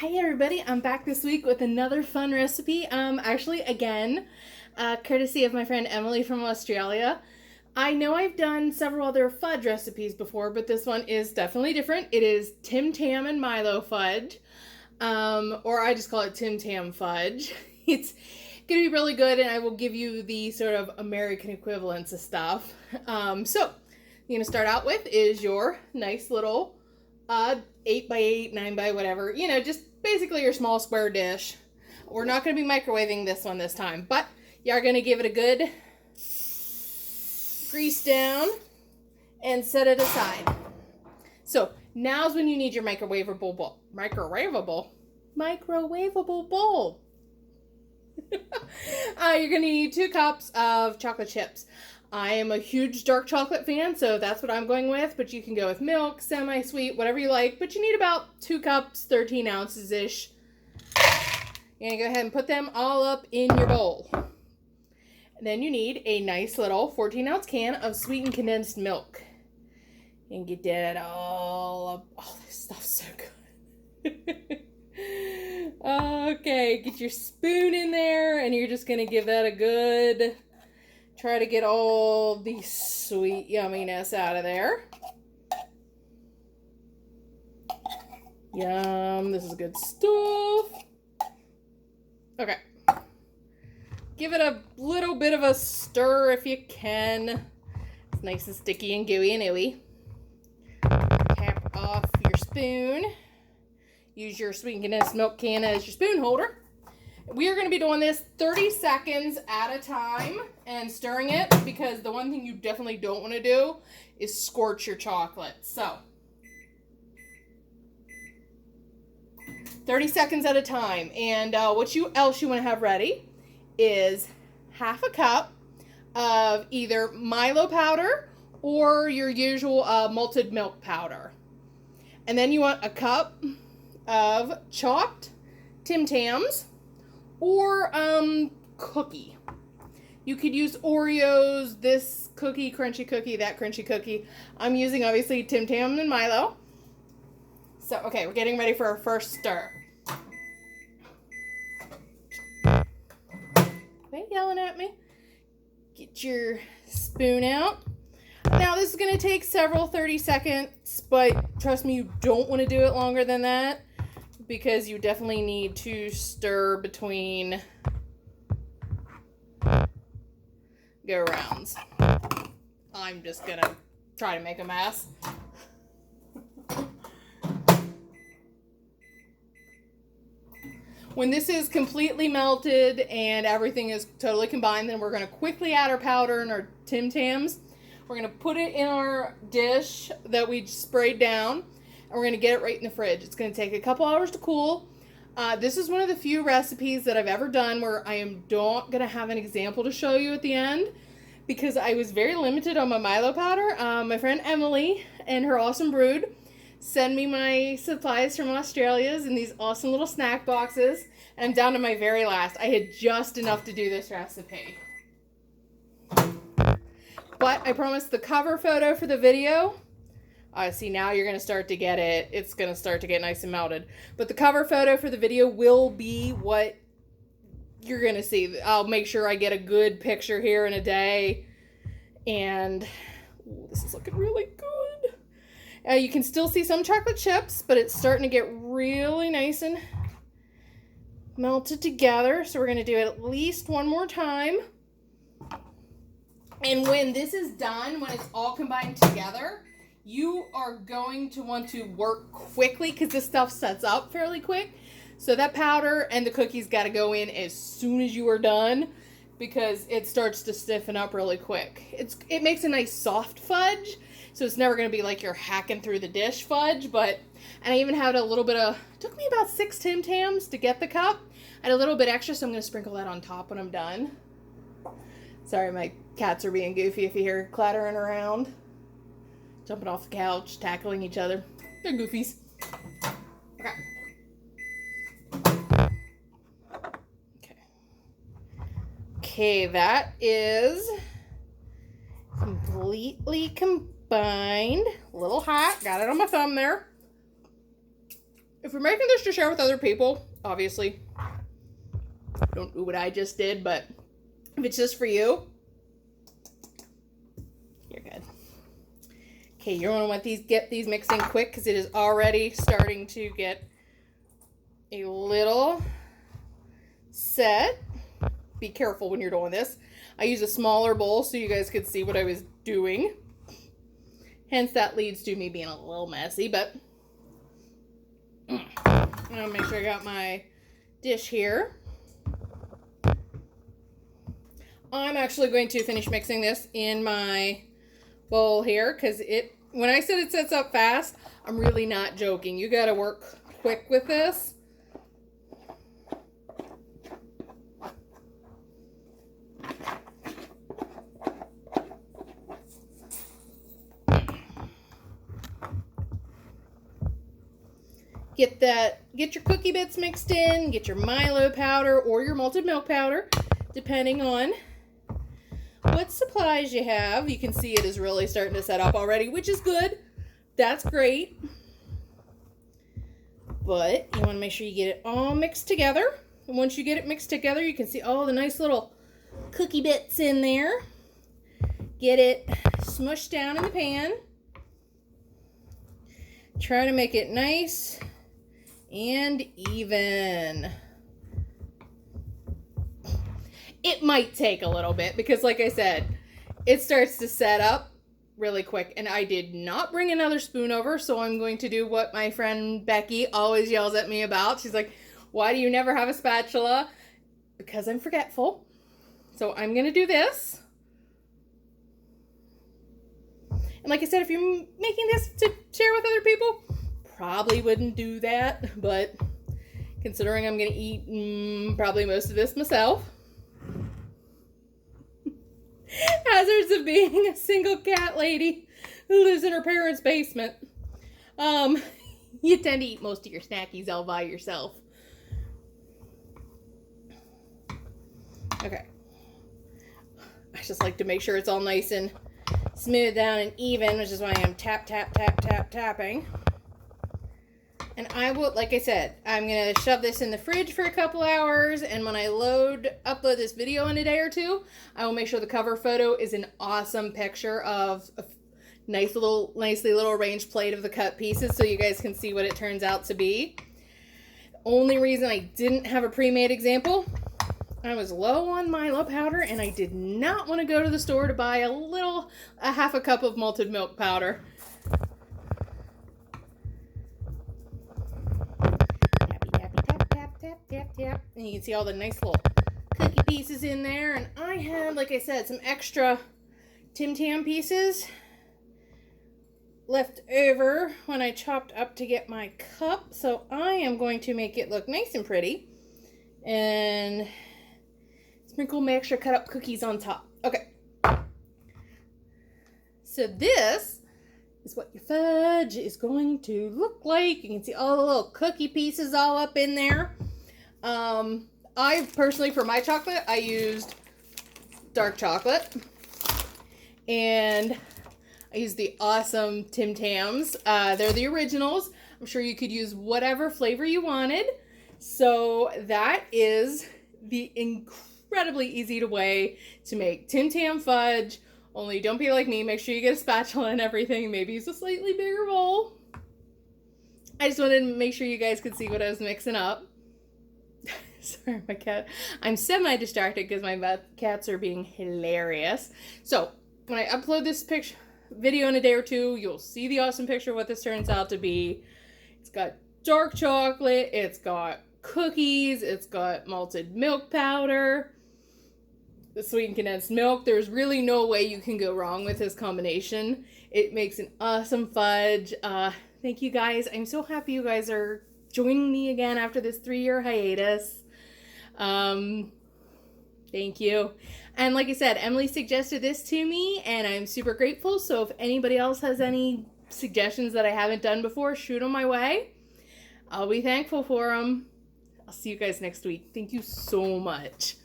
Hi everybody, I'm back this week with another fun recipe. Actually, again, courtesy of my friend Emily from Australia. I know I've done several other fudge recipes before, but this one is definitely different. It is Tim Tam and Milo fudge, or I just call it Tim Tam fudge. It's gonna be really good, and I will give you the sort of American equivalents of stuff. So, you're gonna start out with is your nice little 8 by 8, 9 by whatever, just basically your small square dish. We're not going to be microwaving this one this time, but you are going to give it a good grease down and set it aside. So now's when you need your microwavable bowl. Microwavable bowl. You're going to need 2 cups of chocolate chips. I am a huge dark chocolate fan, so that's what I'm going with, but you can go with milk, semi-sweet, whatever you like, but you need about 2 cups, 13 ounces-ish. You're going to go ahead and put them all up in your bowl. And then you need a nice little 14-ounce can of sweetened condensed milk. And get that all up. Oh, this stuff's so good. Okay, get your spoon in there, and you're just going to give that a good... Try to get all the sweet yumminess out of there. Yum, this is good stuff. Okay. Give it a little bit of a stir if you can. It's nice and sticky and gooey and ooey. Tap off your spoon. Use your sweetened condensed milk can as your spoon holder. We are going to be doing this 30 seconds at a time and stirring it, because the one thing you definitely don't want to do is scorch your chocolate. So, 30 seconds at a time. And what else you want to have ready is half a cup of either Milo powder or your usual malted milk powder. And then you want a cup of chopped Tim Tams. Or cookie. You could use Oreos, this cookie, crunchy cookie, that crunchy cookie. I'm using, obviously, Tim Tam and Milo. So, okay, we're getting ready for our first stir. Quit yelling at me. Get your spoon out. Now, this is going to take several 30 seconds, but trust me, you don't want to do it longer than that, because you definitely need to stir between go-rounds. I'm just gonna try to make a mess. When this is completely melted and everything is totally combined, then we're gonna quickly add our powder and our Tim Tams. We're gonna put it in our dish that we sprayed down. And we're going to get it right in the fridge. It's going to take a couple hours to cool. This is one of the few recipes that I've ever done where I am not going to have an example to show you at the end, because I was very limited on my Milo powder. My friend Emily and her awesome brood send me my supplies from Australia's in these awesome little snack boxes. And I'm down to my very last. I had just enough to do this recipe. But I promised the cover photo for the video. See, now you're going to start to get it. It's going to start to get nice and melted. But the cover photo for the video will be what you're going to see. I'll make sure I get a good picture here in a day. And ooh, this is looking really good. You can still see some chocolate chips, but it's starting to get really nice and melted together. So we're going to do it at least one more time. And when this is done, when it's all combined together, you are going to want to work quickly, because this stuff sets up fairly quick. So that powder and the cookies got to go in as soon as you are done, because it starts to stiffen up really quick. It makes a nice soft fudge, so it's never going to be like you're hacking through the dish fudge. And I even had a little bit of, it took me about 6 Tim Tams to get the cup. I had a little bit extra, so I'm going to sprinkle that on top when I'm done. Sorry, my cats are being goofy if you hear clattering around. Jumping off the couch, tackling each other. They're goofies. Okay, that is completely combined. A little hot. Got it on my thumb there. if you're making this to share with other people, obviously, don't do what I just did, but if it's just for you, you're good. Okay, you're going to want get these mixed in quick because it is already starting to get a little set. Be careful when you're doing this. I use a smaller bowl so you guys could see what I was doing. Hence, that leads to me being a little messy, but I'm gonna make sure I got my dish here. I'm actually going to finish mixing this in my bowl here because when I said it sets up fast, I'm really not joking. You gotta work quick with this. Get your cookie bits mixed in, get your Milo powder or your malted milk powder, depending on what supplies you have. You can see it is really starting to set up already, which is good. That's great. But you want to make sure you get it all mixed together. And once you get it mixed together, you can see all the nice little cookie bits in there. Get it smushed down in the pan. Try to make it nice and even. It might take a little bit because, like I said, it starts to set up really quick. And I did not bring another spoon over, so I'm going to do what my friend Becky always yells at me about. She's like, why do you never have a spatula? Because I'm forgetful. So I'm going to do this. And like I said, if you're making this to share with other people, probably wouldn't do that. But considering I'm going to eat probably most of this myself. Hazards of being a single cat lady who lives in her parents' basement. You tend to eat most of your snackies all by yourself. Okay. I just like to make sure it's all nice and smooth down and even, which is why I'm tapping. And I will, like I said, I'm going to shove this in the fridge for a couple hours, and when I upload this video in a day or two, I will make sure the cover photo is an awesome picture of a nicely little arranged plate of the cut pieces so you guys can see what it turns out to be. The only reason I didn't have a pre-made example, I was low on Milo powder, and I did not want to go to the store to buy a half a cup of malted milk powder. Tap. And you can see all the nice little cookie pieces in there. And I had, like I said, some extra Tim Tam pieces left over when I chopped up to get my cup. So I am going to make it look nice and pretty. And sprinkle my extra cut up cookies on top. Okay. So this is what your fudge is going to look like. You can see all the little cookie pieces all up in there. I personally, for my chocolate, I used dark chocolate. And I used the awesome Tim Tams. They're the originals. I'm sure you could use whatever flavor you wanted. So that is the incredibly easy way to make Tim Tam fudge. Only don't be like me. Make sure you get a spatula and everything. Maybe use a slightly bigger bowl. I just wanted to make sure you guys could see what I was mixing up. Sorry, my cat. I'm semi-distracted because my cats are being hilarious. So, when I upload this video in a day or two, you'll see the awesome picture of what this turns out to be. It's got dark chocolate, it's got cookies, it's got malted milk powder, the sweetened condensed milk. There's really no way you can go wrong with this combination. It makes an awesome fudge. Thank you guys. I'm so happy you guys are joining me again after this 3-year hiatus. Thank you. And like I said, Emily suggested this to me and I'm super grateful. So if anybody else has any suggestions that I haven't done before, shoot them my way. I'll be thankful for them. I'll see you guys next week. Thank you so much.